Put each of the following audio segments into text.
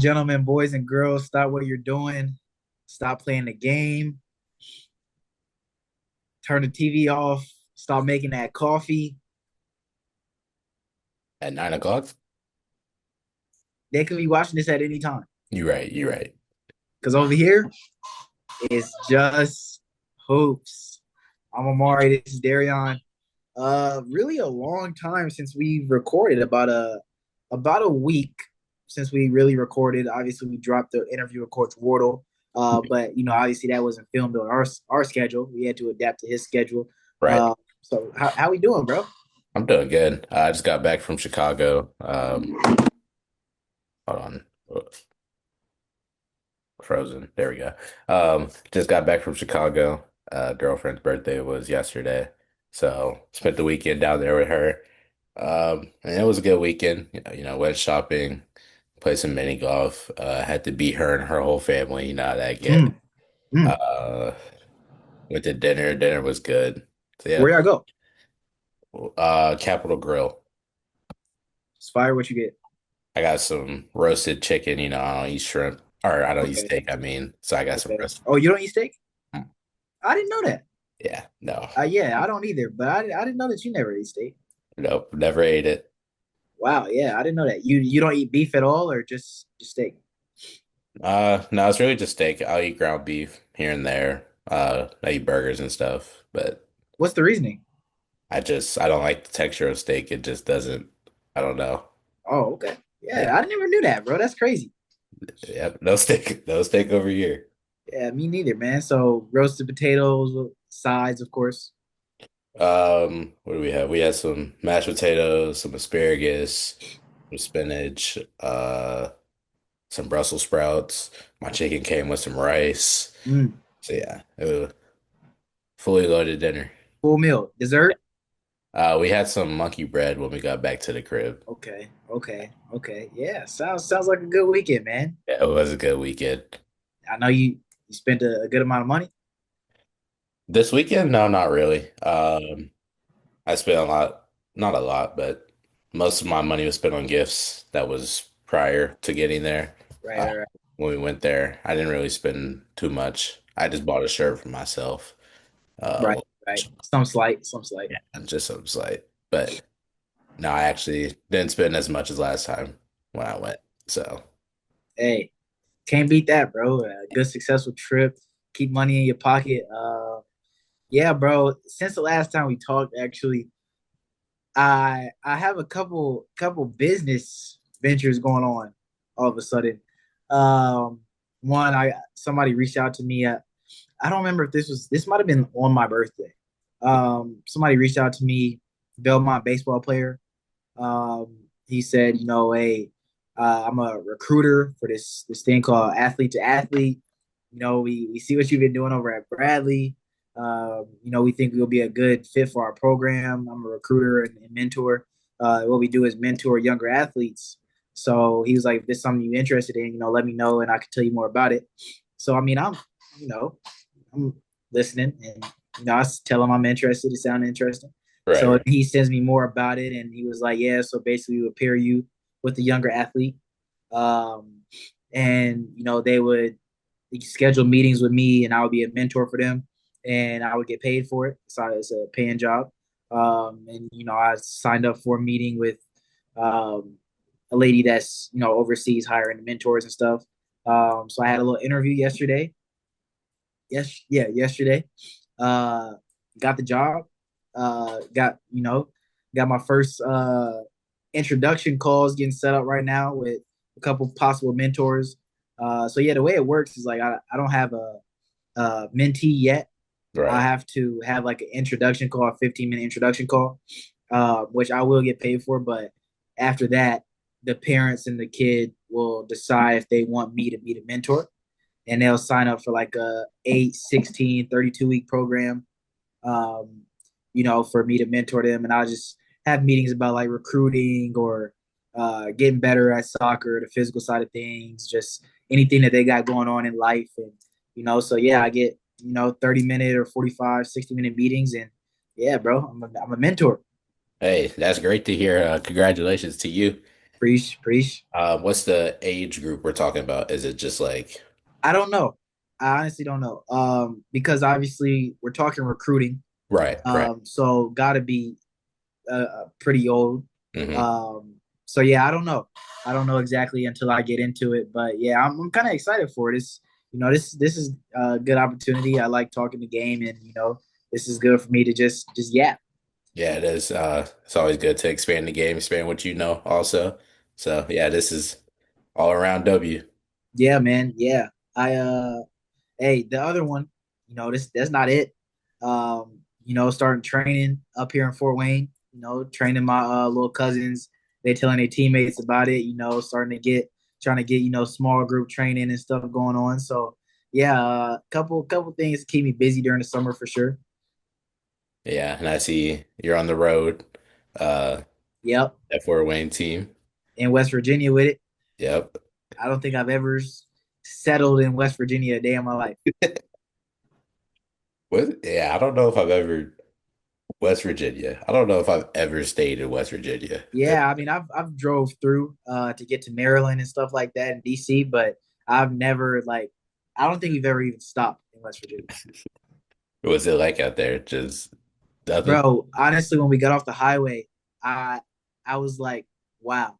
gentlemen, boys and girls, stop what you're doing. Stop playing the game. Turn the TV off. Stop making that coffee. At 9 o'clock? They could be watching this at any time. You're right. You're right. Because over here, it's just hoops. I'm Amari. This is Darion. Really a long time since we recorded. About a week since we really recorded. Obviously, we dropped the interview with Coach Wardle. But obviously that wasn't filmed on our schedule. We had to adapt to his schedule. Right. So how we doing, bro? I'm doing good. I just got back from Chicago. Hold on. Frozen. There we go. Just got back from Chicago. Girlfriend's birthday was yesterday. So spent the weekend down there with her. And it was a good weekend. Went shopping, played some mini golf. Had to beat her and her whole family. You know how that get. Mm, mm. Uh, went to dinner. Dinner was good. So yeah. Where y'all go? Capital Grill. Spire, what you get? I got some roasted chicken. I don't eat shrimp, or I don't eat Okay, steak. So I got some okay. roasted. Oh, you don't eat steak? I didn't know that. Yeah, no, Yeah, I don't either. But I didn't know that you never eat steak. nope, never ate it. Wow, yeah, I didn't know that. You don't eat beef at all, or just steak? No, it's really just steak. I'll eat ground beef here and there. I eat burgers and stuff, but What's the reasoning? I don't like the texture of steak. It just doesn't. I don't know. Oh, okay. Yeah, Yeah, I never knew that, bro. That's crazy. yeah, no steak, no steak over here. Yeah, me neither, man. So roasted potatoes, with sides, of course. What do we have? We had some mashed potatoes, some asparagus, some spinach, some Brussels sprouts. My chicken came with some rice. Mm, So yeah, it was a fully loaded dinner. full meal, dessert. We had some monkey bread when we got back to the crib. Okay, okay, okay. Yeah, sounds like a good weekend, man. Yeah, it was a good weekend. I know you spent a good amount of money. This weekend, no, not really. I spent a lot, not a lot, but most of my money was spent on gifts. That was prior to getting there. Right, Uh, right, right, when we went there, I didn't really spend too much. I just bought a shirt for myself. right, Uh, right. Some slight. yeah, and just some slight. But no, I actually didn't spend as much as last time when I went. So Hey, can't beat that, bro. A good successful trip. Keep money in your pocket. Yeah, bro. Since the last time we talked, actually, I have a couple business ventures going on all of a sudden. Um, One, I somebody reached out to me. I don't remember if this might have been on my birthday. Somebody reached out to me, Belmont baseball player. He said, hey, I'm a recruiter for this thing called Athlete to Athlete. We see what you've been doing over at Bradley. We think you'll be a good fit for our program. I'm a recruiter and mentor. What we do is mentor younger athletes. So he was like, if this is something you're interested in, let me know and I can tell you more about it. So I mean, you know, I'm listening and I tell him I'm interested. It sounded interesting. right, So right. he sends me more about it, and he was like, "Yeah, so basically, we would pair you with a younger athlete, um, and they would schedule meetings with me, and I would be a mentor for them, and I would get paid for it. So it's a paying job, and I signed up for a meeting with um, a lady that's oversees hiring the mentors and stuff. So I had a little interview yesterday. Yes, yeah, yesterday. Uh, got the job. Got my first introduction calls getting set up right now with a couple possible mentors. So yeah, the way it works is like I don't have a mentee yet. I Right. have to have like an introduction call, a 15-minute introduction call, which I will get paid for. But after that, the parents and the kid will decide if they want me to be the mentor, and they'll sign up for like a 8, 16, 32 week program, um, for me to mentor them. And I'll just have meetings about like recruiting or getting better at soccer, the physical side of things, just anything that they got going on in life. And, so yeah, I get, 30-minute or 45, 60-minute meetings. And yeah, bro, I'm a mentor. Hey, that's great to hear. Congratulations to you. Preach, preach. What's the age group we're talking about? Is it just like I don't know. I honestly don't know. Because obviously we're talking recruiting. right, right? So gotta be pretty old. Hmm. So yeah, I don't know. I don't know exactly until I get into it, but yeah, I'm kind of excited for it. It's this is a good opportunity. I like talking the game, and this is good for me to just yap. Yeah, it is. It's always good to expand the game, expand what you know also. So yeah, this is all around W. Yeah, man. Yeah, I hey, the other one, this that's not it. Starting training up here in Fort Wayne. Training my little cousins. They telling their teammates about it. Starting to get trying to get small group training and stuff going on. So yeah, couple things to keep me busy during the summer for sure. Yeah, and I see you're on the road, uh, Yep, at Fort Wayne team. in West Virginia with it. Yep. I don't think I've ever settled in West Virginia a day in my life. What? Yeah, I don't know if I've ever West Virginia. I don't know if I've ever stayed in West Virginia. Yeah, I mean, I've drove through to get to Maryland and stuff like that in DC, but I've never I don't think we've ever even stopped in West Virginia. What was it like out there? Just nothing. Bro, honestly, when we got off the highway, I I was like, wow.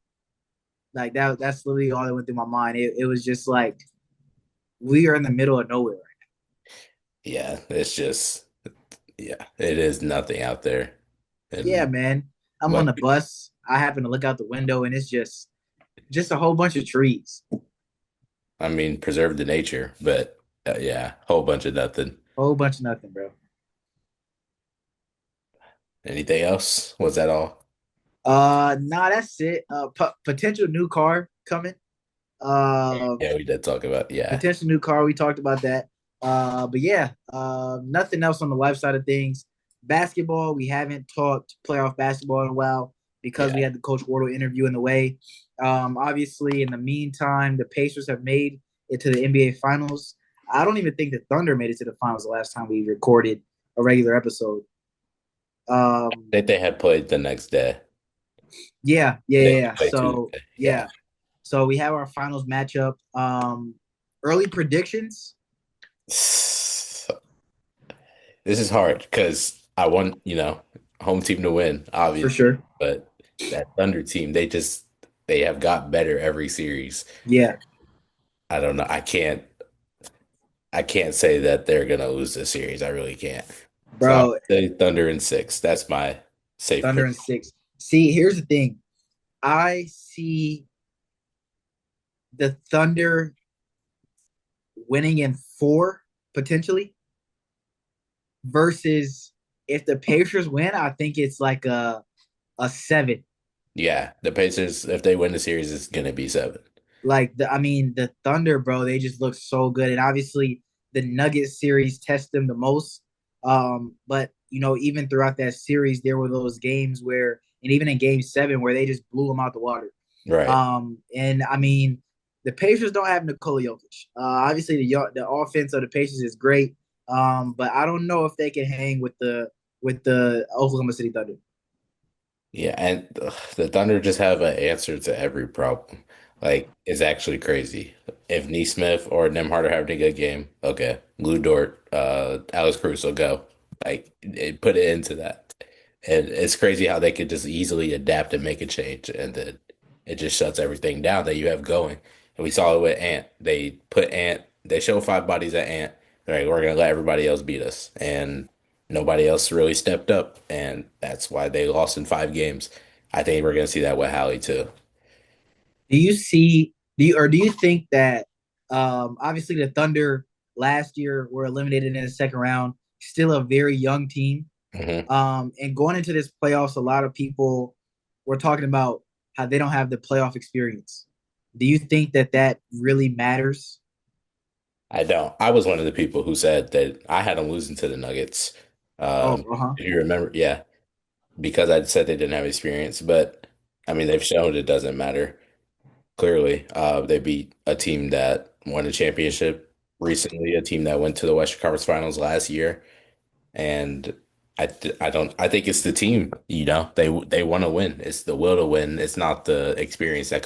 Like that's literally all that went through my mind. It was just like we are in the middle of nowhere. Yeah, it's just yeah, it is nothing out there. Yeah, And man. I'm on but the bus. I happen to look out the window and it's just a whole bunch of trees. I mean, preserve the nature, but yeah, whole bunch of nothing. Whole bunch of nothing, bro. Anything else? Was that all? Nah, that's it. Potential new car coming. Um, Yeah, we did talk about yeah. Potential new car. We talked about that. But yeah, nothing else on the life side of things. Basketball, we haven't talked playoff basketball in a while because we Yeah. had the Coach Wardle interview in the way. Obviously, in the meantime, the Pacers have made it to the NBA Finals. I don't even think the Thunder made it to the finals the last time we recorded a regular episode. I Um, think they had played the next day. yeah, yeah, They yeah, only yeah. played So Tuesday. Yeah. yeah, so we have our finals matchup. Early predictions So, this is hard because I want, home team to win, for obviously. sure. But that Thunder team, they have got better every series. Yeah, I don't know. I can't say that they're gonna lose this series. I really can't. So I'm bro. gonna say Thunder in six. That's my safe Thunder pick. and six. See, here's the thing. I see the Thunder winning in four potentially versus if the Pacers win, I think it's like a seven. Yeah, the Pacers, if they win the series, it's gonna be seven. I mean, the Thunder, bro, they just look so good, and obviously the Nuggets series test them the most. But even throughout that series, there were those games where, and even in Game 7, where they just blew them out the water. Right. And I mean, the Pacers don't have Nikola Jokic. Obviously, the offense of the Pacers is great, but I don't know if they can hang with the Oklahoma City Thunder. Yeah, and the Thunder just have an answer to every problem. Like, it's actually crazy. If Neesmith or Nembhard are having a good game, okay, Lou Dort, Alex Caruso go. Like, put it into that. And it's crazy how they could just easily adapt and make a change, and then it just shuts everything down that you have going. And we saw it with Ant. They show five bodies at Ant. They're like, we're gonna let everybody else beat us. And nobody else really stepped up, and that's why they lost in five games. I think we're going to see that with Hallie too. Do you think that obviously the Thunder last year were eliminated in the second round, still a very young team. Hmm. And going into this playoffs, a lot of people were talking about how they don't have the playoff experience. Do you think that that really matters? I don't. I was one of the people who said that I had them losing to the Nuggets. Oh, uh-huh. If you remember, yeah, because I said they didn't have experience, but I mean they've shown it doesn't matter. Clearly, they beat a team that won a championship recently, a team that went to the Western Conference Finals last year, and I don't I think it's the team, they want to win. It's the will to win. It's not the experience that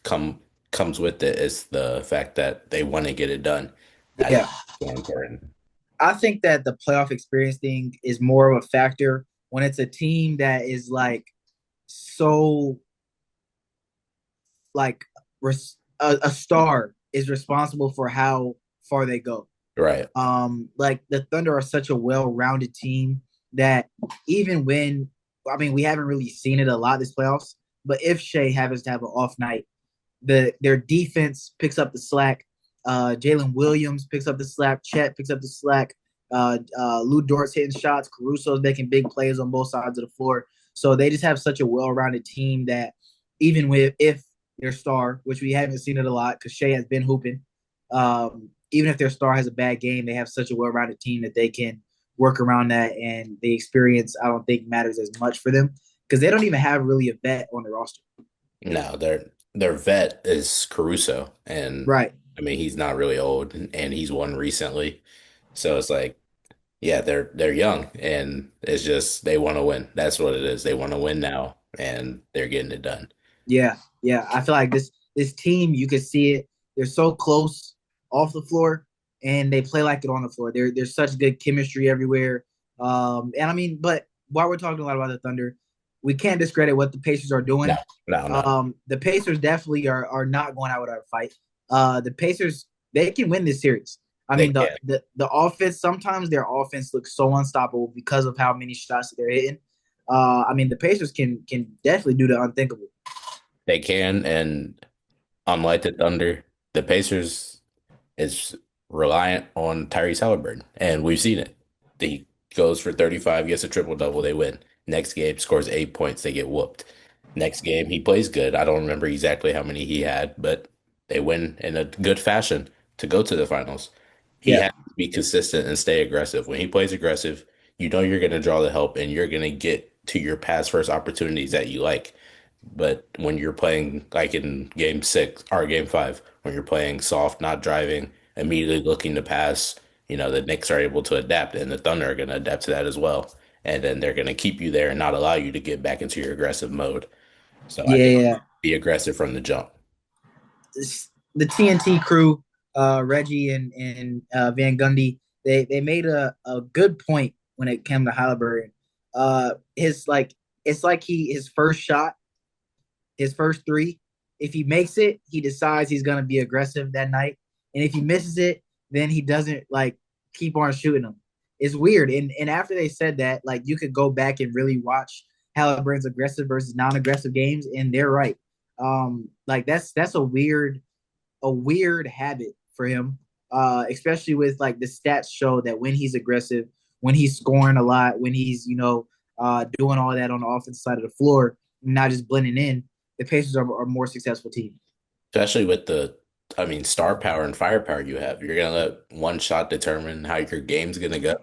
comes with it. It's the fact that they want to get it done. I Yeah, think it's more important. I think that the playoff experience thing is more of a factor when it's a team that is like so like a star is responsible for how far they go. Right. Like the Thunder are such a well-rounded team that even when I mean we haven't really seen it a lot this playoffs, but if Shea happens to have an off night, their defense picks up the slack. Jalen Williams picks up the slack. Chet picks up the slack. Lou Dort's hitting shots. Caruso's making big plays on both sides of the floor. So they just have such a well-rounded team that even with if their star, which we haven't seen it a lot because Shea has been hooping, even if their star has a bad game, they have such a well-rounded team that they can work around that, and the experience I don't think matters as much for them because they don't even have really a vet on the roster. No, their vet is Caruso, and Right. I mean he's not really old, and he's won recently. So it's like, yeah, they're young, and it's just they want to win. That's what it is. They want to win now, and they're getting it done. Yeah, yeah. I feel like this team, you can see it. They're so close off the floor, and they play like it on the floor. There's such good chemistry everywhere. And I mean, but while we're talking a lot about the Thunder, we can't discredit what the Pacers are No, doing. no, no. The Pacers definitely are not going out without a fight. The Pacers they can win this series. I They mean, can. the offense sometimes their offense looks so unstoppable because of how many shots that they're hitting. I mean, the Pacers can definitely do the unthinkable. They can, and unlike the Thunder, the Pacers is reliant on Tyrese Haliburton, and we've seen it. He goes for 35, gets a triple double, they win. Next game, scores 8 points, they get whooped. Next game, he plays good. I don't remember exactly how many he had, but they win in a good fashion to go to the finals. He Yeah. has to be consistent and stay aggressive. When he plays aggressive, you know you're going to draw the help and you're going to get to your pass first opportunities that you like. But when you're playing like in game six or game five, when you're playing soft, not driving, immediately looking to pass, the Knicks are able to adapt and the Thunder are going to adapt to that as well. And then they're going to keep you there and not allow you to get back into your aggressive mode. So I think Yeah, be aggressive from the jump. the TNT crew, Reggie and Van Gundy, they made a good point when it came to Haliburton. His like it's like his first shot, his first three. If he makes it, he decides he's gonna be aggressive that night, and if he misses it, then he doesn't like keep on shooting them. It's weird, and after they said that, like you could go back and really watch Halliburton's aggressive versus non-aggressive games, and they're right. Like that's a weird habit for him, especially with like the stats show that when he's aggressive, when he's scoring a lot, when he's doing all that on the offensive side of the floor, not just blending in, the Pacers are a more successful team. Especially with I mean, star power and firepower you have. You're gonna let one shot determine how your game's gonna go.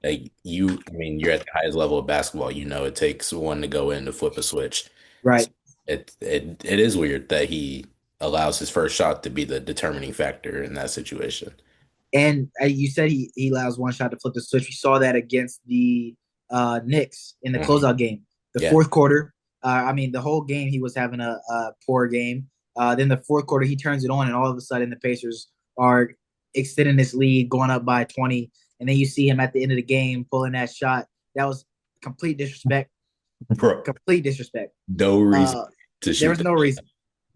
I mean, you're at the highest level of basketball. You know, it takes one to go in to flip a switch. So Right. it is weird that he allows his first shot to be the determining factor in that situation. And you said he allows one shot to flip the switch. We saw that against the Knicks in the Mhm. closeout game. The Yeah, fourth quarter, I mean, the whole game he was having a poor game. Then the fourth quarter he turns it on, and all of a sudden the Pacers are extending this lead, going up by 20. And then you see him at the end of the game pulling that shot. That was complete disrespect. bro. Complete disrespect. No reason Uh, to there shoot was that. no reason.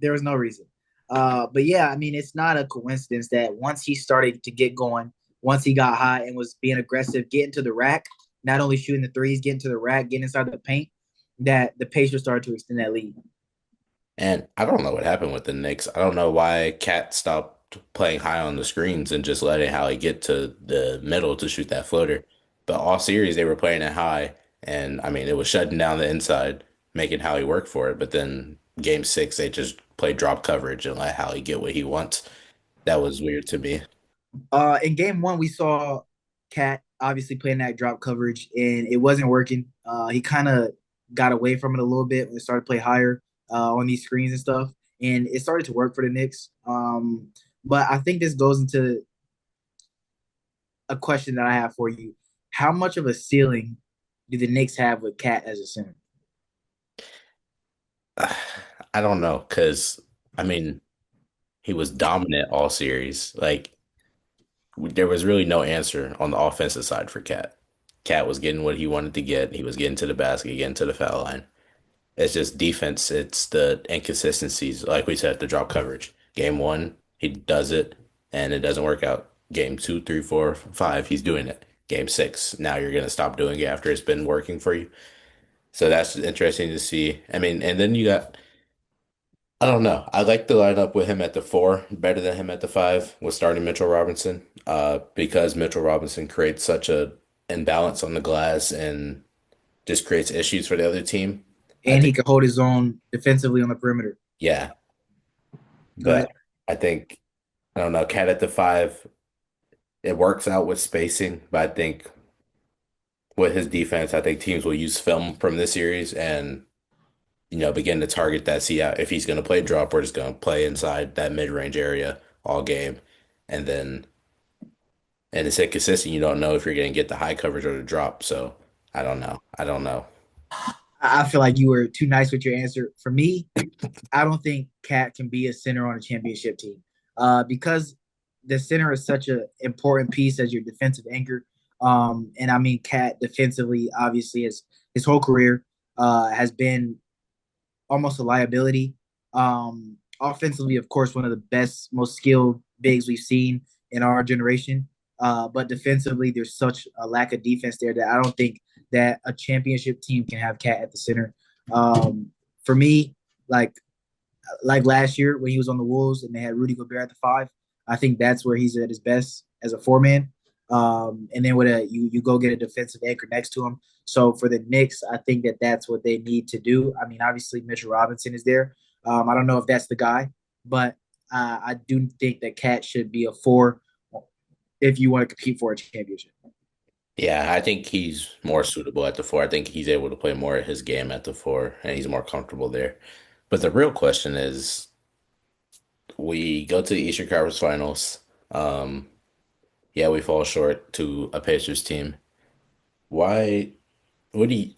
There was no reason. But yeah, I mean, it's not a coincidence that once he started to get going, once he got hot and was being aggressive, getting to the rack, not only shooting the threes, getting to the rack, getting inside the paint, that the Pacers started to extend that lead. And I don't know what happened with the Knicks. I don't know why Cat stopped playing high on the screens and just letting Hallie get to the middle to shoot that floater. But all series they were playing it high, and I mean it was shutting down the inside, making Hallie work for it. But then game six they just played drop coverage and let Hallie get what he wants. That was weird to me. In game one, we saw Cat obviously playing that drop coverage, and it wasn't working. He kind of got away from it a little bit when it started to play higher on these screens and stuff, and it started to work for the Knicks. But I think this goes into a question that I have for you. how much of a ceiling do the Knicks have with Cat as a center? I don't know because I mean he was dominant all series. Like there was really no answer on the offensive side for Cat. Cat was getting what he wanted to get. He was getting to the basket, getting to the foul line. It's just defense. It's the inconsistencies, like we said, the drop coverage. Game one, he does it, and it doesn't work out. Game two, three, four, five, he's doing it. Game six, now you're gonna stop doing it after it's been working for you. So that's interesting to see. I mean, and then you got, I don't know. I like the lineup with him at the four better than him at the five with starting Mitchell Robinson, because Mitchell Robinson creates such a imbalance on the glass and just creates issues for the other team. I And he think, can hold his own defensively on the perimeter. yeah, Go ahead. but I think I don't know. Cat at the five, it works out with spacing, but I think with his defense, I think teams will use film from this series and begin to target that. See how if he's going to play drop or just going to play inside that mid range area all game, and then and it's inconsistent. You don't know if you're going to get the high coverage or the drop. So I don't know. I don't know. I feel like you were too nice with your answer. For me, I don't think Cat can be a center on a championship team because the center is such an important piece as your defensive anchor. And I mean, Cat defensively, obviously, his whole career has been almost a liability. Offensively, of course, one of the best, most skilled bigs we've seen in our generation. But defensively, there's such a lack of defense there that I don't think that a championship team can have Cat at the center. For me, like last year when he was on the Wolves and they had Rudy Gobert at the five. I think that's where he's at his best as a four man. And then with you go get a defensive anchor next to him. So for the Knicks, I think that that's what they need to do. I mean, obviously Mitchell Robinson is there. I don't know if that's the guy, but I do think that Cat should be a four if you want to compete for a championship. Yeah, I think he's more suitable at the four. I think he's able to play more of his game at the four, and he's more comfortable there. But the real question is, we go to the Eastern Conference Finals. Um, yeah, we fall short to a Pacers team. Why? What do you?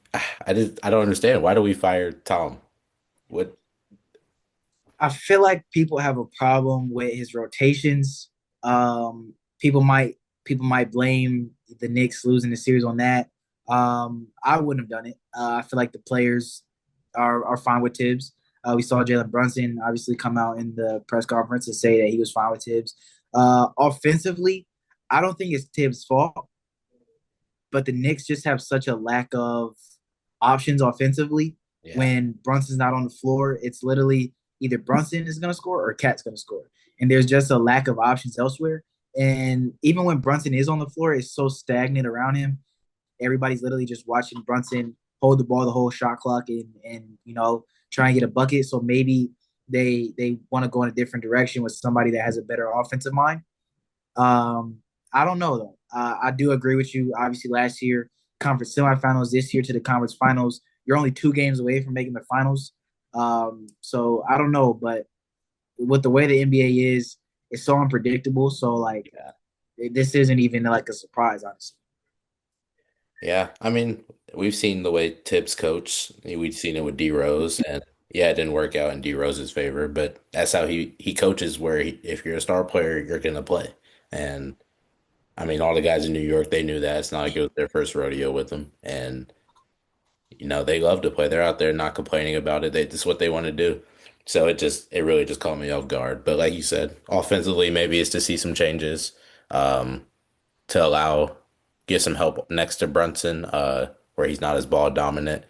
I don't understand. Why do we fire Tom? What? I feel like people have a problem with his rotations. Um, people might blame the Knicks losing the series on that. I wouldn't have done it. I feel like the players are fine with Tibbs. We saw Jalen Brunson obviously come out in the press conference and say that he was fine with Tibbs. Offensively, I don't think it's Tibbs' fault, but the Knicks just have such a lack of options offensively. Yeah, When Brunson's not on the floor, it's literally either Brunson is going to score or Cat's going to score. And there's just a lack of options elsewhere. And even when Brunson is on the floor, it's so stagnant around him. Everybody's literally just watching Brunson hold the ball the whole shot clock and try and get a bucket. So maybe they want to go in a different direction with somebody that has a better offensive mind. Um, I don't know though. I do agree with you. Obviously, last year conference semifinals, this year to the conference finals. You're only 2 games away from making the finals. So I don't know, but with the way the NBA is, it's so unpredictable. So like, yeah, this isn't even like a surprise, honestly. yeah. I mean, we've seen the way Tibbs coach. We've seen it with D Rose, and yeah, it didn't work out in D Rose's favor. But that's how he coaches. Where if you're a star player, you're gonna play. And I mean, all the guys in New York, they knew that. It's not like it was their first rodeo with them, and they love to play. They're out there not complaining about it. This is what they want to do. So it really just caught me off guard. But like you said, offensively, maybe it's to see some changes, um, to get some help next to Brunson, where he's not as ball dominant.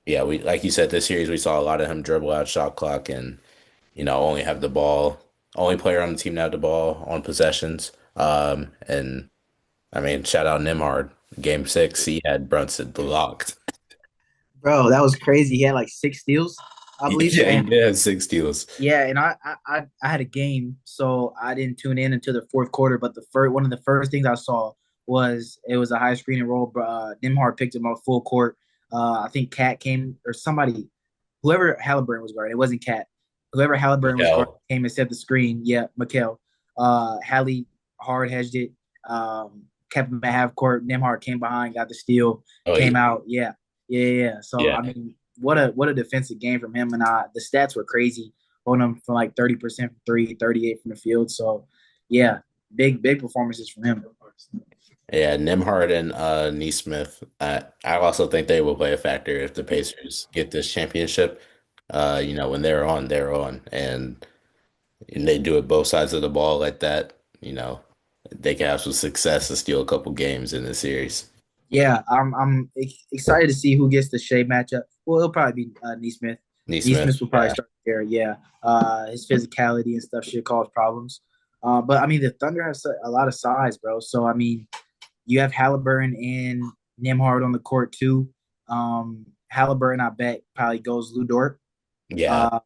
Yeah, we like you said, this series we saw a lot of him dribble out shot clock and only have the ball, only player on the team to have the ball on possessions. And I mean, shout out Nimhard. Game six, he had Brunson blocked. Bro, that was crazy. He had like 6 steals, I believe. Yeah, he And did have 6 steals. yeah, and I had a game, so I didn't tune in until the fourth quarter. But the first one of the first things I saw was it was a high screen and roll. Nimhard picked him up full court. I think Cat came or somebody, whoever Haliburton was guarding. It wasn't Cat. Whoever Haliburton was guarding Mikel. came and set the screen. Yeah, Mikel. Hallie hard hedged it. kept him at half court. Nembhard came behind, got the steal, Oh came yeah, out. Yeah, yeah, yeah. So I yeah, mean, what a defensive game from him. And the stats were crazy. Holding him from like 30% from three, 38 from the field. So yeah, big performances from him. yeah. Nembhard and Neesmith. I also think they will play a factor if the Pacers get this championship. When they're on, and they do it both sides of the ball like that. They can have some success and steal a couple games in the series. Yeah, I'm excited to see who gets the Shea matchup. Well, it'll probably be Neesmith. Neesmith, Neesmith will probably yeah, start there. Yeah, his physicality and stuff should cause problems. But I mean, the Thunder have a lot of size, bro. So I mean, you have Haliburton and Nembhard on the court too. Haliburton, I bet, probably goes Lou Dort. yeah. Uh,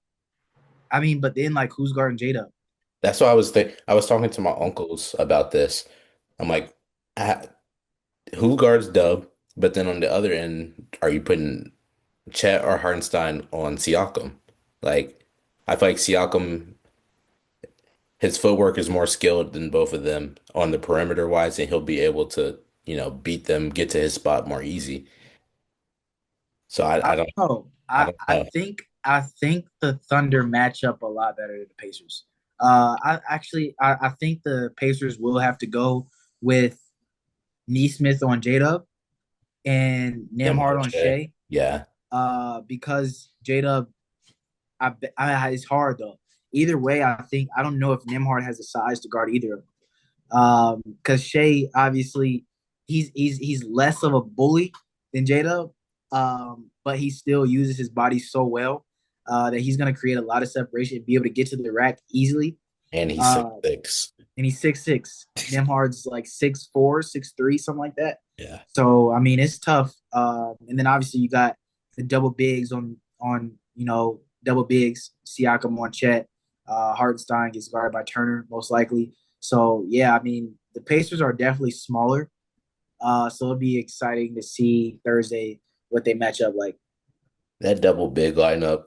I mean, but then like, who's guarding J-Dub? That's what I was thinking. I was talking to my uncles about this. I'm like, who guards Dub? But then on the other end, are you putting Chet or Hartenstein on Siakam? Like, I feel like Siakam, his footwork is more skilled than both of them on the perimeter wise, and he'll be able to, beat them, get to his spot more easy. So I I don't, don't know. I I don't I know. think I think the Thunder match up a lot better than the Pacers. I think the Pacers will have to go with Neesmith on J-Dub and Them Nembhard on Hardaway. Shea. Yeah, Because J-Dub, it's hard though. Either way, I don't know if Nembhard has the size to guard either of them. Because Shea obviously he's less of a bully than J-Dub, but he still uses his body so well that he's going to create a lot of separation and be able to get to the rack easily. and he's six Uh, six. and he's 6'6". Nemhard's like 6'4", 6'3", something like that. Yeah. So I mean, it's tough. And then obviously you got the double bigs on double bigs. Siakam on Chet. Hartenstein gets guarded by Turner most likely. So yeah, I mean the Pacers are definitely smaller. So it'll be exciting to see Thursday what they match up like. That double big lineup,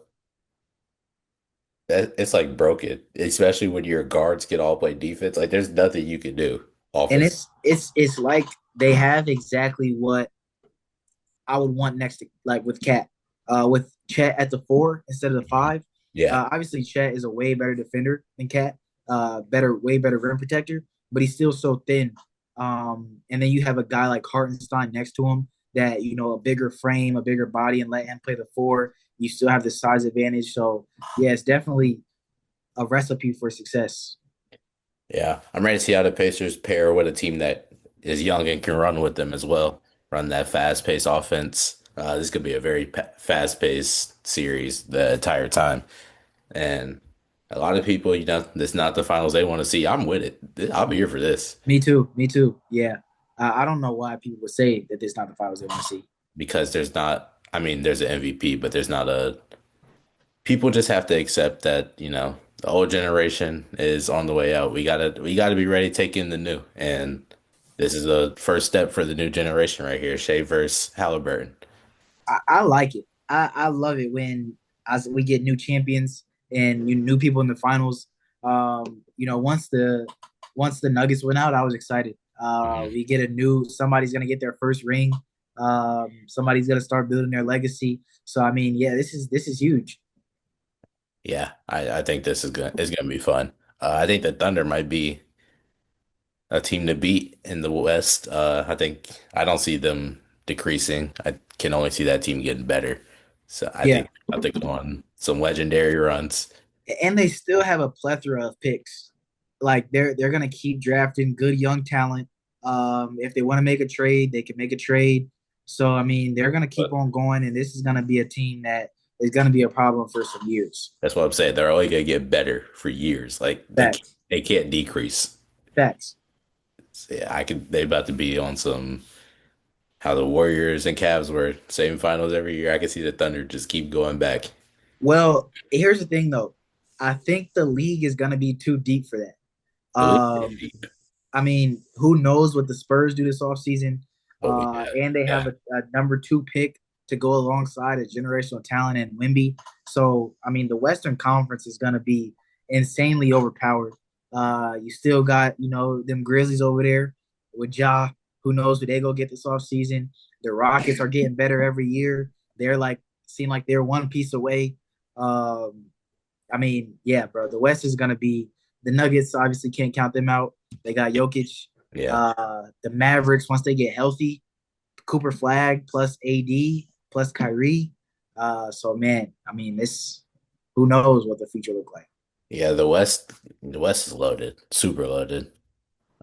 it's like broken, especially when your guards can all play defense. Like there's nothing you can do And offense. it's like they have exactly what I would want next to like with Cat. With Chet at the 4 instead of the 5. Yeah. Obviously Chet is a way better defender than Cat. Way better rim protector, but he's still so thin. And then you have a guy like Hartenstein next to him that a bigger frame, a bigger body, and let him play the 4. You still have the size advantage. So yeah, it's definitely a recipe for success. Yeah. I'm ready to see how the Pacers pair with a team that is young and can run with them as well. Run that fast-paced offense. This could be a very fast-paced series the entire time. And a lot of people, this is not the finals they want to see. I'm with it. I'll be here for this Me too. Me too. Yeah. I don't know why people would say that this is not the finals they want to see. because there's not, I mean, there's an MVP, but there's not a people just have to accept that, the old generation is on the way out. We gotta be ready to take in the new. And this is the first step for the new generation right here. Shea versus Halliburton. I like it. I love it when as we get new champions and new people in the finals. Once the Nuggets went out, I was excited. Mhm. We get a new somebody's gonna get their first ring. Somebody's gonna start building their legacy. So I mean, yeah, this is huge. Yeah, I think this is gonna be fun. I think the Thunder might be a team to beat in the West. I don't see them decreasing. I can only see that team getting better. So Yeah, I think on some legendary runs. and they still have a plethora of picks. Like they're gonna keep drafting good young talent. If they want to make a trade, they can make a trade. So I mean, they're gonna keep But on going, and this is gonna be a team that is gonna be a problem for some years. that's what I'm saying. They're only gonna get better for years. Like Facts, they can't decrease. facts. So, yeah, they about to be on some how the Warriors and Cavs were same finals every year. I can see the Thunder just keep going back. Well, here's the thing though. I think the league is gonna be too deep for that. The league is deep, I mean, who knows what the Spurs do this offseason? but we And they have yeah. a number 2 pick to go alongside a generational talent in Wimby. So, I mean, the Western Conference is going to be insanely overpowered. You still got, them Grizzlies over there with Ja. Who knows who they go get this offseason? The Rockets are getting better every year. They're like seem like they're one piece away. Um, I mean, yeah, bro. The West is gonna be the Nuggets. Obviously, can't count them out. They got Jokic. Yeah. The Mavericks, once they get healthy, Cooper Flag plus AD plus Kyrie. So man, I mean, this who knows what the future look like? Yeah, the West is loaded, super loaded.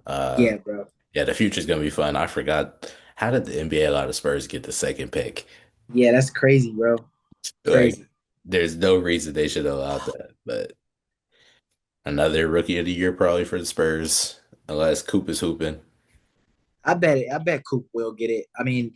Uh Yeah, bro. yeah, the future's gonna be fun. I forgot, how did the NBA allow the Spurs get the second pick? Yeah, that's crazy, bro. Like, Crazy. there's no reason they should have allowed that. But another rookie of the year probably for the Spurs, unless Coop is hooping. I bet it. I bet Coop will get it. I mean,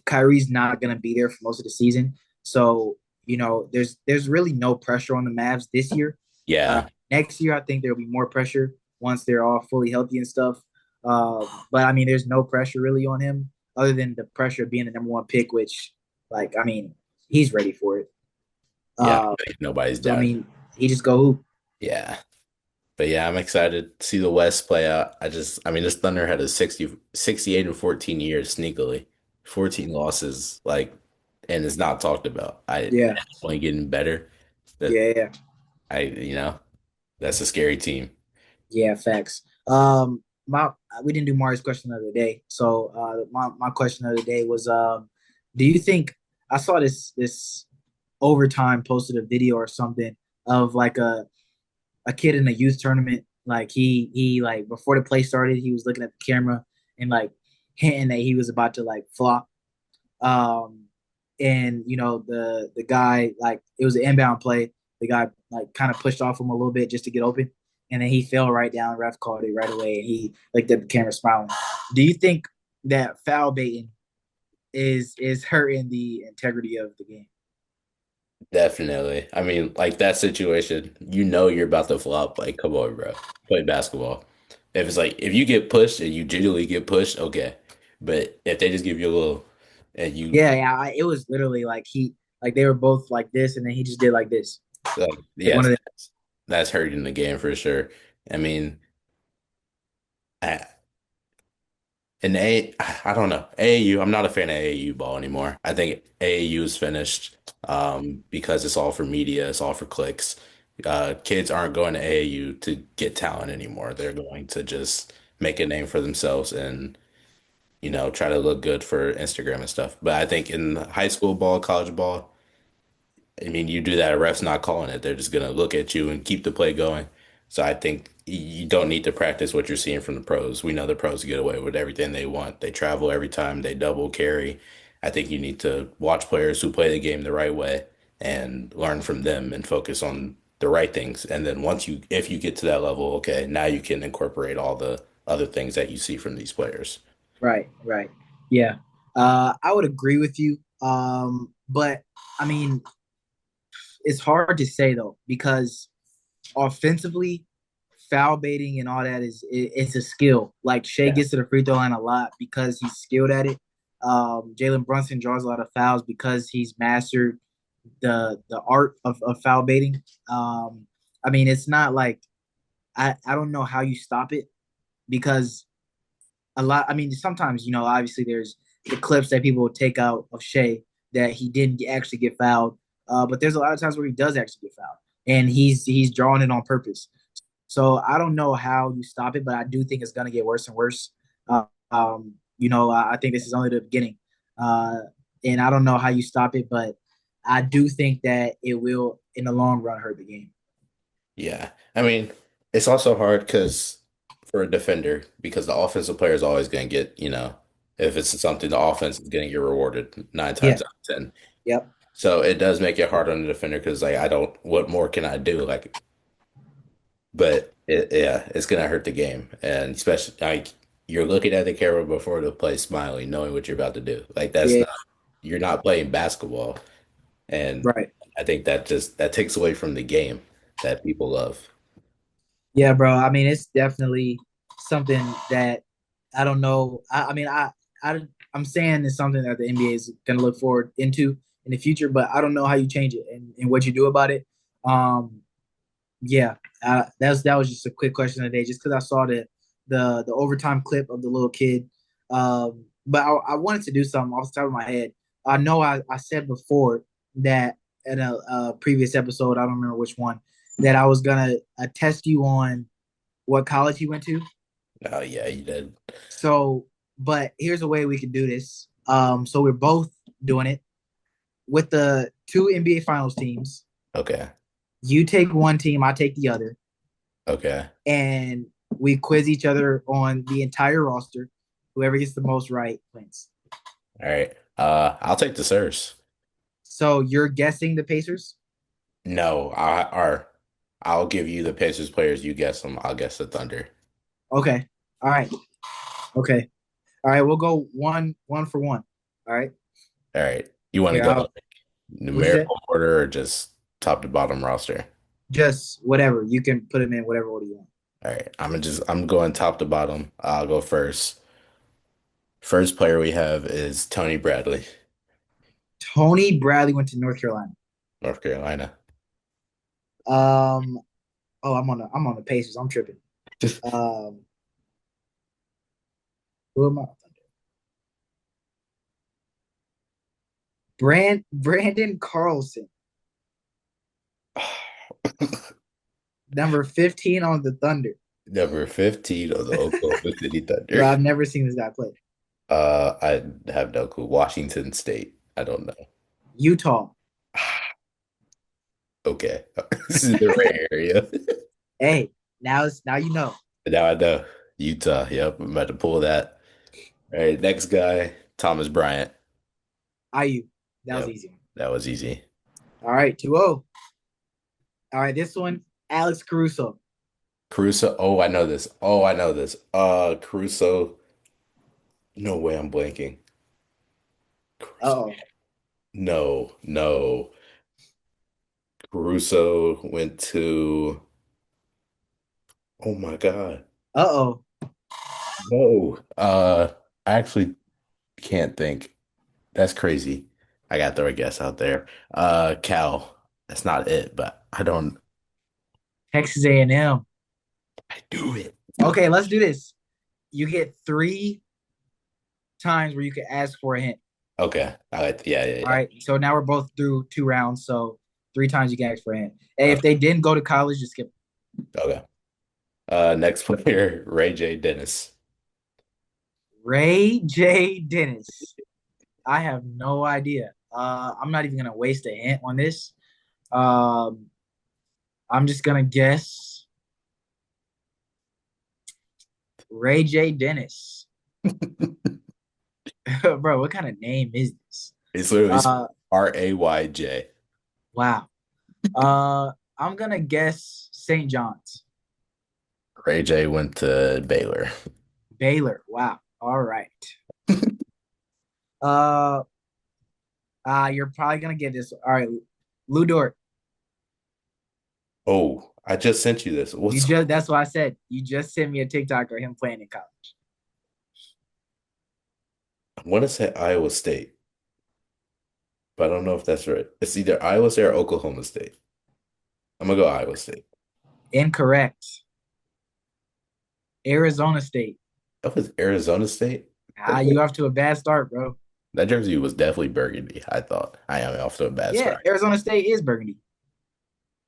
Kyrie's not gonna be there for most of the season, so there's really no pressure on the Mavs this year. Yeah, Next year, I think there'll be more pressure once they're all fully healthy and stuff. But I mean, there's no pressure really on him other than the pressure of being the number one pick, which, like, I mean, he's ready for it. yeah, Uh, like nobody's so I down. mean, he just go hoop. Yeah. But yeah, I'm excited to see the West play out. I mean, this Thunder had a 68 and 14 years sneakily. 14 losses, like, and it's not talked about. Yeah, Only getting better. That yeah, yeah. you know, that's a scary team. Yeah, facts. My we didn't do Mari's question of the day, so my question of the day was, do you think I saw this overtime posted a video or something of like a kid in a youth tournament, like he like before the play started, he was looking at the camera and like hinting that he was about to like flop, um, and the guy, like, it was an inbound play. The guy like kind of pushed off him a little bit just to get open, and then he fell right down. Ref called it right away, and he looked at the camera smiling. Do you think that foul baiting is hurting the integrity of the game? Definitely. I mean, like that situation, you're about to flop. Like, come on, bro. Play basketball. If it's like if you get pushed and you genuinely get pushed, okay. But if they just give you a little and you Yeah, yeah. It was literally like they were both like this, and then he just did like this, like, like one yes, of them. that's hurting the game for sure. I mean, I, I don't know. AAU, I'm not a fan of AAU ball anymore. I think AAU is finished because it's all for media, it's all for clicks. Kids aren't going to AAU to get talent anymore. They're going to just make a name for themselves and, try to look good for Instagram and stuff. But I think in high school ball, college ball, I mean, you do that, a ref's not calling it. They're just gonna look at you and keep the play going. So I think you don't need to practice what you're seeing from the pros. We know the pros get away with everything they want. They travel every time, they double carry. I think you need to watch players who play the game the right way and learn from them and focus on the right things. And then if you get to that level, okay, now you can incorporate all the other things that you see from these players. Right, right. Yeah. I would agree with you. But I mean, it's hard to say though, because offensively, foul baiting and all that it's a skill. Like, Shea Yeah. gets to the free throw line a lot because he's skilled at it. Jalen Brunson draws a lot of fouls because he's mastered the art of foul baiting. I mean, it's not like I don't know how you stop it, because a lot. I mean, sometimes obviously there's the clips that people will take out of Shea that he didn't actually get fouled, but there's a lot of times where he does actually get fouled, and he's drawing it on purpose. So I don't know how you stop it, but I do think it's gonna get worse and worse. I think this is only the beginning, uh, and I don't know how you stop it, but I do think that it will, in the long run, hurt the game. Yeah. I mean, it's also hard because for a defender, because the offensive player is always going to get, if it's something, the offense is going to get rewarded nine Yeah. times out of 10. Yep. So it does make it hard on the defender because, like, what more can I do? Like, but yeah, it's going to hurt the game. And especially, like, you're looking at the camera before the play, smiling, knowing what you're about to do. Like, Yeah. you're not playing basketball. And Right. I think that takes away from the game that people love. Yeah, bro. I mean, it's definitely something that I don't know. I mean, I'm saying it's something that the NBA is going to look forward into in the future, but I don't know how you change it and what you do about it. Um, yeah, that was just a quick question today, just because I saw the overtime clip of the little kid. But I wanted to do something off the top of my head. I know I said before that in a previous episode, I don't remember which one, that I was gonna test you on what college you went to. Oh yeah, you did. So, but here's a way we could do this. So we're both doing it with the two NBA Finals teams. Okay. You take one team, I take the other, Okay. and we quiz each other on the entire roster. Whoever gets the most right wins. All right. I'll take the Sirs. So you're guessing the Pacers? No, I'll give you the Pacers players. You guess them. I'll guess the Thunder. Okay. All right. Okay. All right. We'll go one for one. All right. All right. You want to Here, go I'll. like What'd you say? numerical order or just top to bottom roster? Just whatever. You can put them in whatever order you want. All right. I'm going top to bottom. I'll go first. First player we have is Tony Bradley, Tony Bradley went to North Carolina. North Carolina. Um. Oh, I'm on the Pacers. I'm tripping. Um. Who am I? Brandon Carlson, number 15 on the Thunder. Number 15 of the Oklahoma City Bro, Thunder. I've never seen this guy play. I have no clue. Washington State. I don't know. Utah. Okay. This is the right area. Hey, now you know. Now I know. Utah. Yep. I'm about to pull that. All right. Next guy, Thomas Bryant. IU. That was Yep. easy. That was easy. All right, 2-0. All right, this one, Alex Caruso. Caruso. Oh, I know this. Oh, I know this. Caruso. No way I'm blanking. Caruso. Uh-oh. No, no. Caruso went to, oh my God. Uh-oh. No. I actually can't think. That's crazy. I got to throw a guess out there. Cal. That's not it, but I don't. Texas A&M. I do it. Okay, let's do this. You get 3 times where you can ask for a hint. Okay. Yeah, yeah, All yeah. right, so now we're both through 2 rounds, so 3 times you can ask for a hint. Hey, if they didn't go to college, just skip. Okay. Next player, Ray J. Dennis. Ray J. Dennis. I have no idea. I'm not even gonna waste a hint on this. Um, I'm just gonna guess Ray J. Dennis. Bro, what kind of name is this? It's literally Uh, Rayj. wow. I'm gonna guess St. John's. Ray J went to Baylor. Baylor. Wow. All right. Uh, you're probably gonna get this. All right, Lou Dort. Oh, I just sent you this. You What's just that's what I said. You just sent me a TikTok of him playing in college. I want to say Iowa State, but I don't know if that's right. It's either Iowa State or Oklahoma State. I'm gonna go Iowa State. Incorrect. Arizona State. That was Arizona State. You off to a bad start, bro. That jersey was definitely burgundy, I thought. I am off to a bad Yeah, start. Arizona State is burgundy.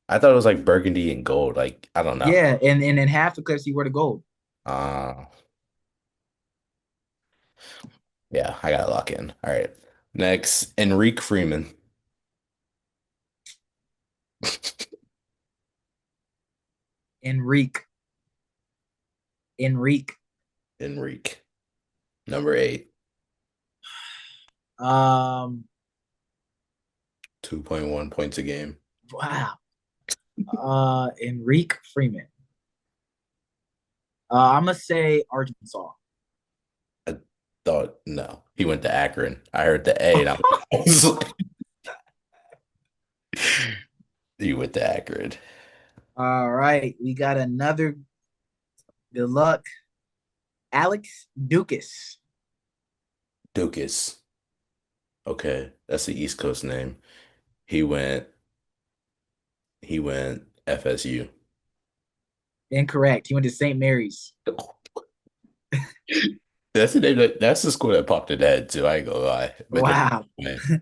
I thought it was like burgundy and gold. Like, I don't know. Yeah, and in half the clips he wore the gold. Uh, yeah, I gotta lock in. All right. Next, Enrique Freeman. Enrique. Enrique. Enrique, number 8, Um, 2.1 points a game. wow. Enrique Freeman. I'm gonna say Arkansas. I thought no, he went to Akron. I heard the A, and I was like, he went to Akron. All right, we got another good luck. Alex Dukas. Dukas. Okay, that's the East Coast name. He went. He went FSU. Incorrect. He went to St. Mary's. That's the name that's the school that popped in the head too. I ain't gonna lie. But Wow. man, all right.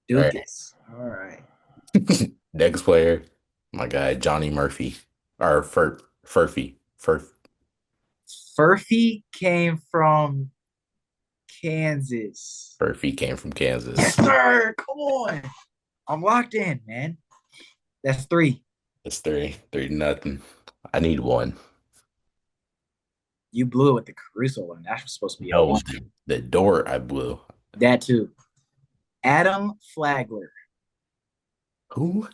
Dukas. All right. Next player, my guy Johnny Murphy or Furphy. Furphy came from Kansas. Furphy came from Yes, Kansas. sir. Come on. I'm locked in, man. That's three. It's three nothing. I need one. You blew it with the Caruso one. That was supposed to be a No, one. the door I blew. That too. Adam Flagler. Who?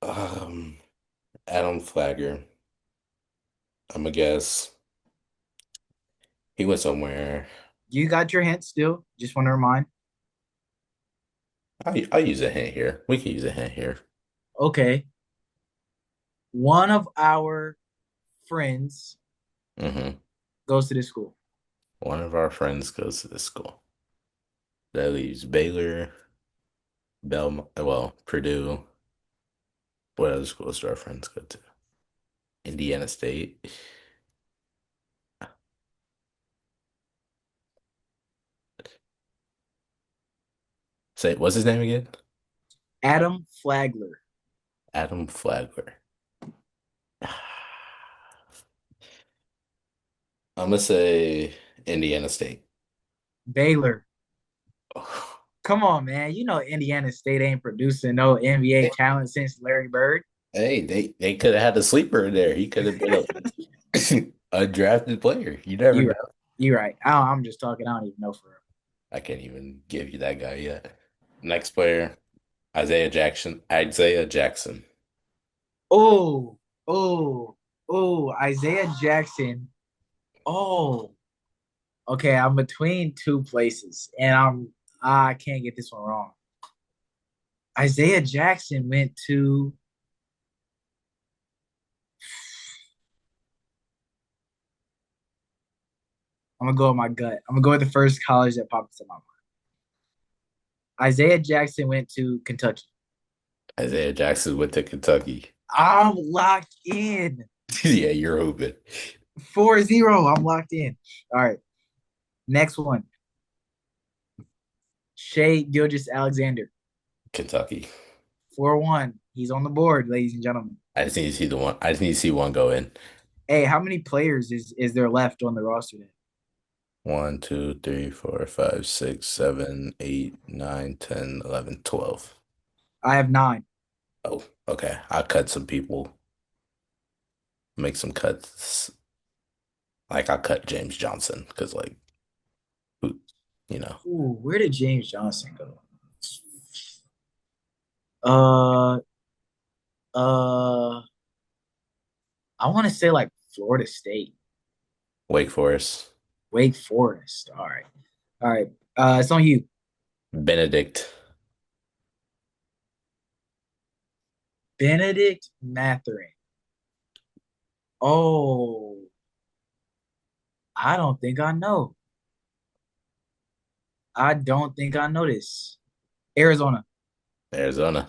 Um, Adam Flagger. I'm gonna guess he went somewhere. You got your hint still. Just want to remind. I'll use a hint here. We can use a hint here. Okay. One of our friends Hmm. goes to this school. One of our friends goes to this school. That leaves Baylor, Purdue. What other schools do our friends go to? Indiana State. Say, what's his name again? Adam Flagler. Adam Flagler. I'm gonna say Indiana State. Baylor. Come on, man. You know Indiana State ain't producing no NBA talent since Larry Bird. Hey, they could have had a sleeper in there. He could have been a drafted player. You never You know. right. You right. I'm just talking. I don't even know for real. I can't even give you that guy yet. Next player, Isaiah Jackson. Isaiah Jackson. Oh, oh, oh, Isaiah Jackson. Oh, okay. I'm between two places, and I can't get this one wrong. Isaiah Jackson went to. I'm gonna go with my gut. I'm gonna go with the first college that popped into my mind. Isaiah Jackson went to Kentucky. Isaiah Jackson went to Kentucky. I'm locked in. Yeah, you're open. 4-0. I'm locked in. All right. Next one. Shea Gilgis Alexander. Kentucky. 4-1. He's on the board, ladies and gentlemen. I just need to see the one. I just need to see one go in. Hey, how many players is there left on the roster then? 1, 2, 3, 4, 5, 6, 7, 8, 9, 10, 11, 12. I have nine. Oh, okay. I'll cut some people, make some cuts. Like I'll cut James Johnson because who, you know, Ooh, where did James Johnson go? Uh uh I want to say like Florida State, Wake Forest, Wake Forest. All right. All right. It's on you. Benedict. Benedict Matherin. Oh, I don't think I know. I don't think I know this. Arizona. Arizona.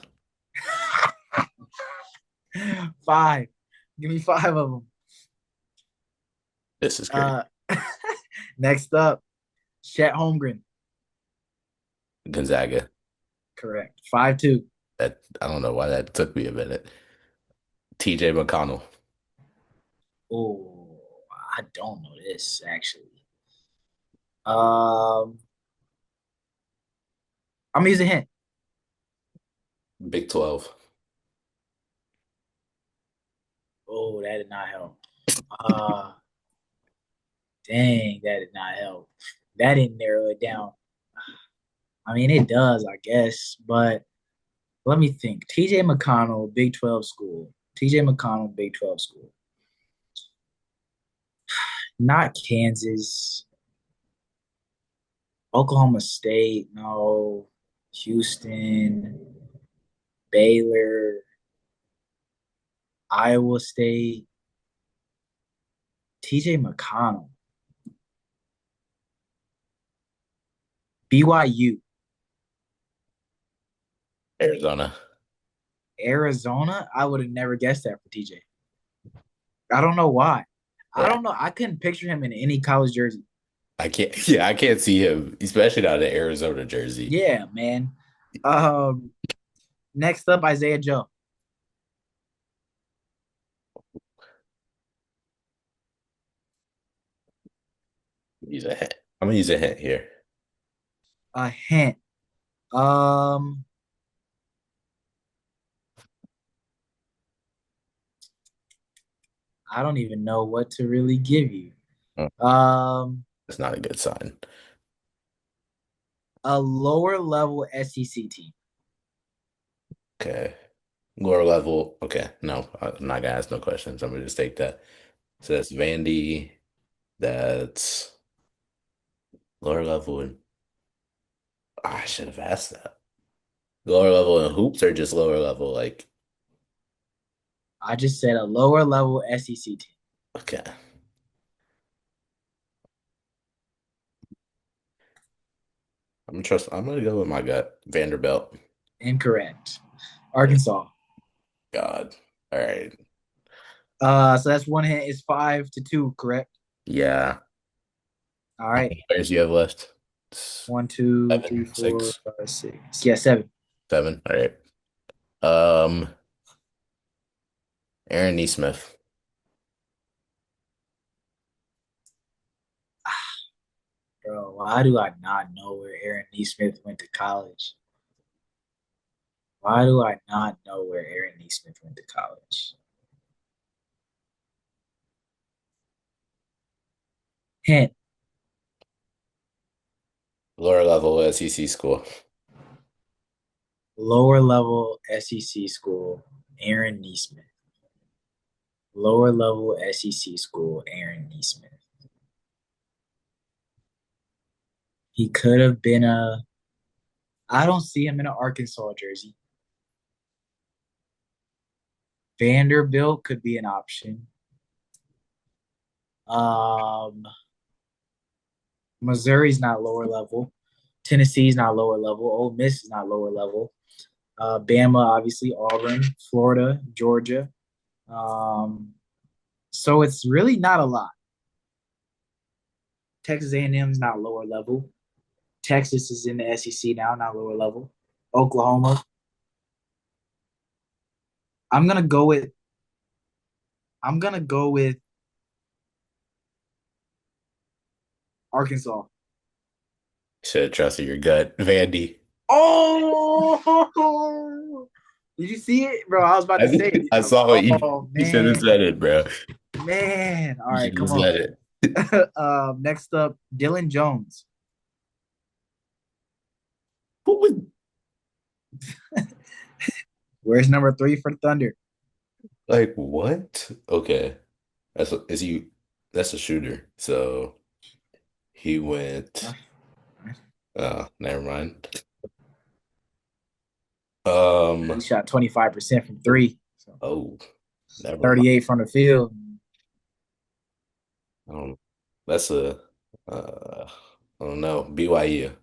Five. Give me five of them. This is great. Uh, next up, Chet Holmgren. Gonzaga. Correct. 5-2. That I don't know why that took me a minute. TJ McConnell. Oh, I don't know this actually. Um, I'm gonna use a hint. Big 12. Oh, that did not help. Uh, dang, that did not help. That didn't narrow it down. I mean, it does, I guess, but let me think. TJ McConnell, Big 12 school. TJ McConnell, Big 12 school. Not Kansas. Oklahoma State, no. Houston, Baylor, Iowa State, TJ McConnell, BYU, Arizona. Arizona. I would have never guessed that for TJ. I don't know why. I Yeah, don't know. I couldn't picture him in any college jersey. I can't. Yeah, I can't see him, especially not an Arizona jersey. Yeah, man. Um, Next up, Isaiah Joe. Use a hint. I'm gonna use a hint here. A hint. Um, I don't even know what to really give you. Oh, Um, that's not a good sign. a lower level SEC team. Okay, lower level. Okay, no, I'm not gonna ask no questions. I'm gonna just take that. So that's Vandy. That's lower level, and I should have asked that. Lower level in hoops or just lower level? Like, I just said a lower level SEC team. okay, I'm gonna go with my gut. Vanderbilt. Incorrect. Oh Arkansas. God. All right. So that's one hint is 5-2, correct? Yeah. All How right. many players do you have left? One, two, three, Seven, four, six, five, six. Yeah, seven. seven. All right. Um, Aaron Neesmith. Bro, why do I not know where Aaron Neesmith went to college? Why do I not know where Aaron Neesmith went to college? Hint, Lower level SEC school. lower level SEC school, Aaron Neesmith. Lower level SEC school, Aaron Neesmith. He could have been a. I don't see him in an Arkansas jersey. Vanderbilt could be an option. Um, Missouri's not lower level. Tennessee's not lower level. Ole Miss is not lower level. Bama, obviously, Auburn, Florida, Georgia. Um, so it's really not a lot. Texas A&M is not lower level. Texas is in the SEC now, not lower level. Oklahoma. I'm gonna go with. I'm gonna go with Arkansas. Should have trusted your gut. Vandy. Oh, did you see it, bro? I was about to say it. I saw it. Oh You should have man, said it, bro. man. All You right, should have come on. said it. Next up, Dylan Jones. Who would Where's number three for Thunder? like what? Okay. Is he that's a shooter. So he went never mind. He Um shot 25% from three, so oh, never mind. 38 from the field. Um, that's a I don't know. BYU.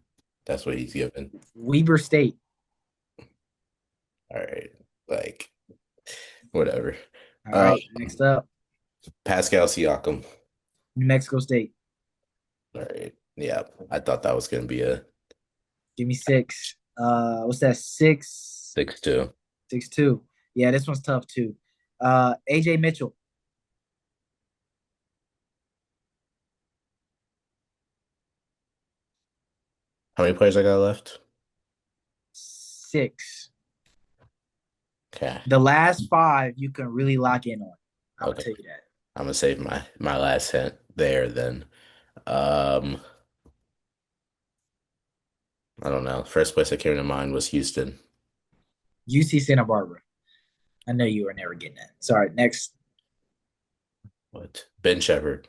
That's what he's given. Weber State. All right. Like whatever. All Um right, next up, Pascal Siakam. New Mexico State. All right. Yeah. I thought that was gonna be a Give me six. What's that? Six, 6-2. 6-2. Yeah, this one's tough too. AJ Mitchell. How many players I got left? Six. Okay. The last five you can really lock in on. I'm gonna Okay. tell you that. I'm gonna save my last hint there then. Um, I don't know. First place that came to mind was Houston. UC Santa Barbara. I know you were never getting that. Sorry. Next. What? Ben Shepherd.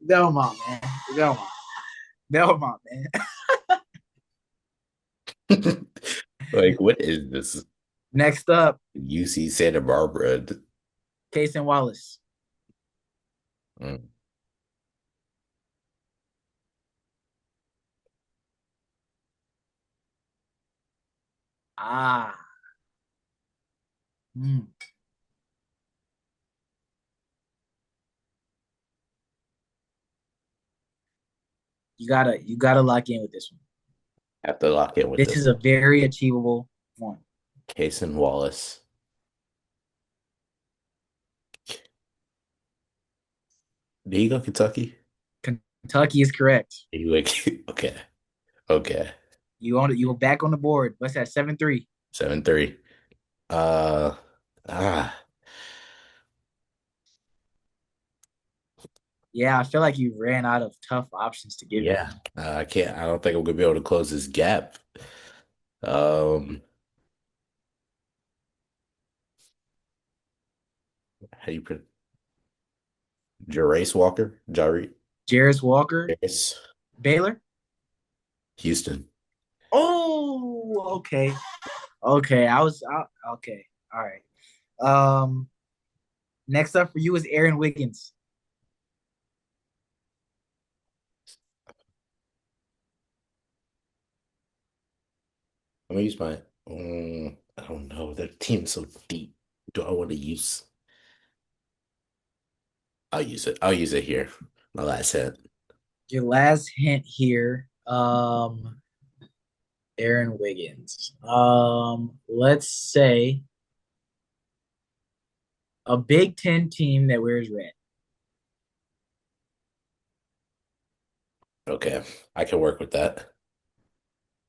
Belmont, man. Belmont. Belmont, man. Like, what is this? Next up, UC Santa Barbara. Case and Wallace. Mm. Ah. Mm. You gotta lock in with this one. Have to lock in with This this. is a very achievable one. Cason Wallace. Did he go Kentucky? Kentucky is correct. He went, okay. Okay. You on it. You were back on the board. What's that? 7-3. 7-3. Uh ah Yeah, I feel like you ran out of tough options to give me. yeah. I can't, I don't think I'm gonna be able to close this gap. Um how do you put Jarace Walker? Jari Jarris Walker, Jarace Baylor. Houston. Oh, okay, okay. Okay. All right. Next up for you is Aaron Wiggins. I'm gonna use my I don't know. Their team's so deep. Do I want to use I'll use it. I'll use it here. My last hit. Your last hint here. Aaron Wiggins. Let's say a Big Ten team that wears red. Okay. I can work with that.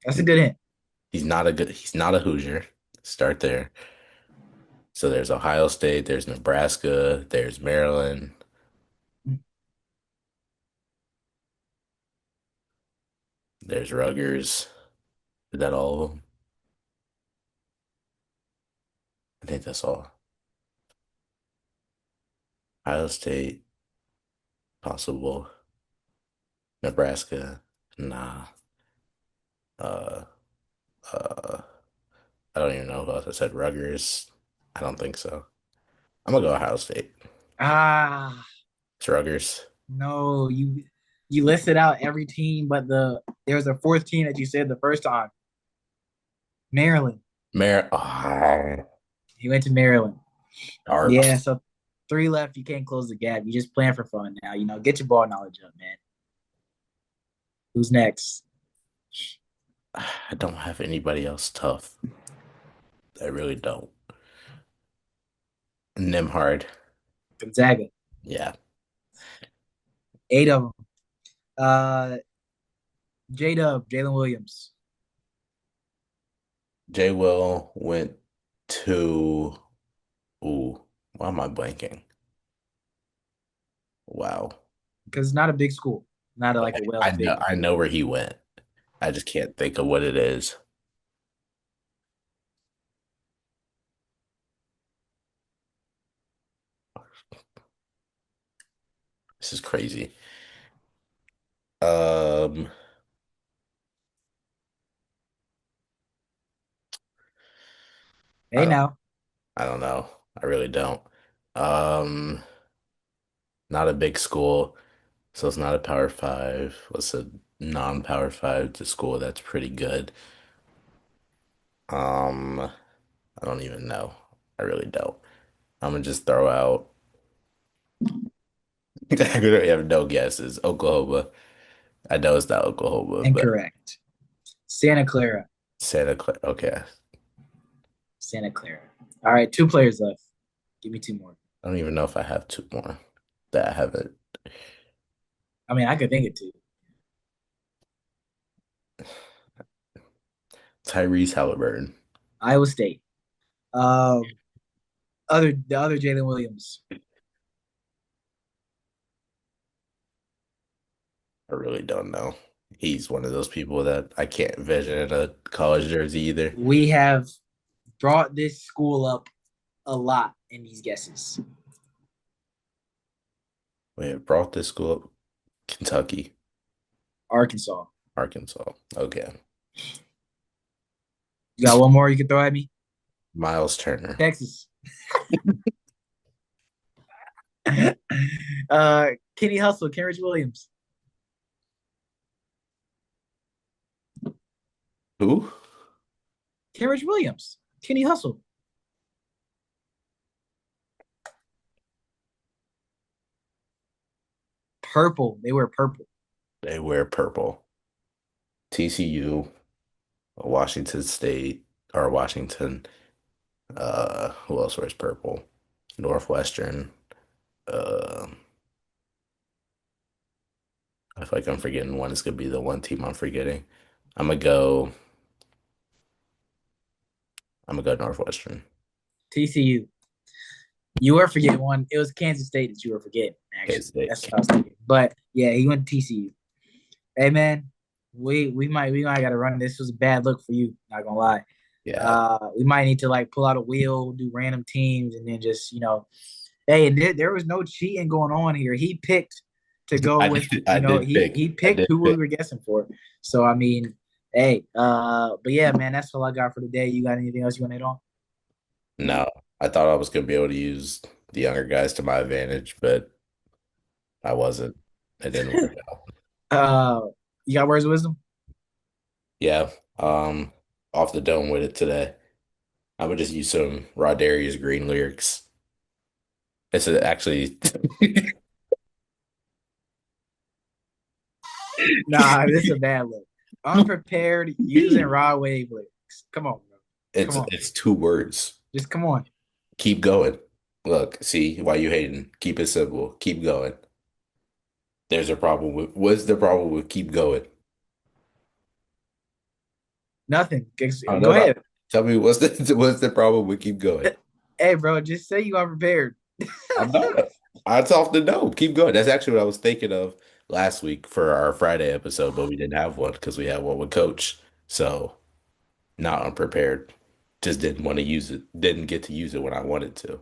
That's a good hint. He's not a Hoosier. Start there. So there's Ohio State, there's Nebraska, there's Maryland, there's Rutgers. Is that all of them? I think that's all. Ohio State, possible. Nebraska, nah. Uh, uh, I don't even know who else I said. Rutgers, I don't think so. I'm gonna go Ohio State. Ah, It's Rutgers. no, you listed out every team, but there's a fourth team that you said the first time. Maryland. Oh, He went to Maryland. dark. Yeah, so three left. You can't close the gap. You just playing for fun now. Get your ball knowledge up, man. Who's next? I don't have anybody else tough. I really don't. Nimhard. Gonzaga. Yeah. Eight of them. J Dub, Jalen Williams. J Will went to ooh, why am I blanking? Wow. Because it's not a big school, not like a well-to-big one. I know where he went. I just can't think of what it is. This is crazy. Um, I Hey, don't now I don't know. I really don't. Um, Not a big school, so it's not a Power Five. What's a non-Power Five to school that's pretty good? I don't even know. I really don't. I'm gonna just throw out. I really have no guesses. Oklahoma. I know it's not Oklahoma, but incorrect. Santa Clara. Santa Clara. Okay. Santa Clara. All right, two players left. Give me two more. I don't even know if I have two more that I haven't. I mean, I could think of two. Tyrese Haliburton. Iowa State. Um, the other Jalen Williams. I really don't know. He's one of those people that I can't envision in a college jersey either. We have brought this school up a lot in these guesses. We have brought this school up. Kentucky, Arkansas. Arkansas. Okay. You got one more you can throw at me? Miles Turner. Texas. Kenny Hustle, Kenrich Williams. Who? Kenrich Williams. Kenny Hustle. Purple. They wear purple. They wear purple. TCU, Washington State, or Washington. Who else wears purple? Northwestern. Uh, I feel like I'm forgetting one. It's gonna be the one team I'm forgetting. I'm gonna go. I'm gonna go Northwestern. TCU. You were forgetting one. It was Kansas State that you were forgetting. K Actually, State. that's what I was thinking. But yeah, he went to TCU. Hey man, we might gotta run. This was a bad look for you. Not gonna lie. Yeah, We might need to like pull out a wheel, do random teams, and then just hey, and there was no cheating going on here. He picked to go I with, did. I did pick. he I picked did who we pick. were guessing for. So I mean, hey, but yeah, man, that's all I got for today. You got anything else you want to hit on? No, I thought I was gonna be able to use the younger guys to my advantage, but I wasn't. It didn't work out. Uh, you got words of wisdom? Yeah. Off the dome with it today. I would just use some Raw Darius Green lyrics. Actually, Nah, this is a bad look. Unprepared using raw wave lyrics. Come on, bro. Come on. it's two words. Just come on. Keep going. Look, see why you hating. Keep it simple. Keep going. There's a problem with what's the problem with keep going? Nothing. Oh, Go no, no. ahead. Tell me what's the problem with keep going? Hey, bro, just say you unprepared. I'm not. It's off the dome. Keep going. That's actually what I was thinking of last week for our Friday episode, but we didn't have one because we had one with Coach. So not unprepared. Just didn't want to use it. Didn't get to use it when I wanted to.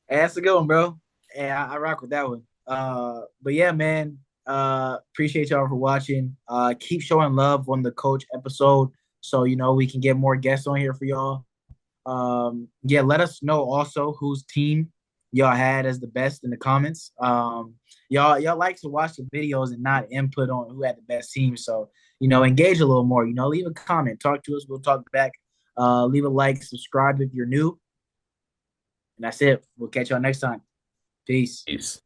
Hey, that's a good one, bro. Hey, I rock with that one. But yeah, man. Appreciate y'all for watching. Keep showing love on the coach episode, so we can get more guests on here for y'all. Yeah, let us know also whose team y'all had as the best in the comments. Y'all like to watch the videos and not input on who had the best team. So engage a little more. Leave a comment, talk to us. We'll talk back. Leave a like, subscribe if you're new, and that's it. We'll catch y'all next time. Peace. Peace.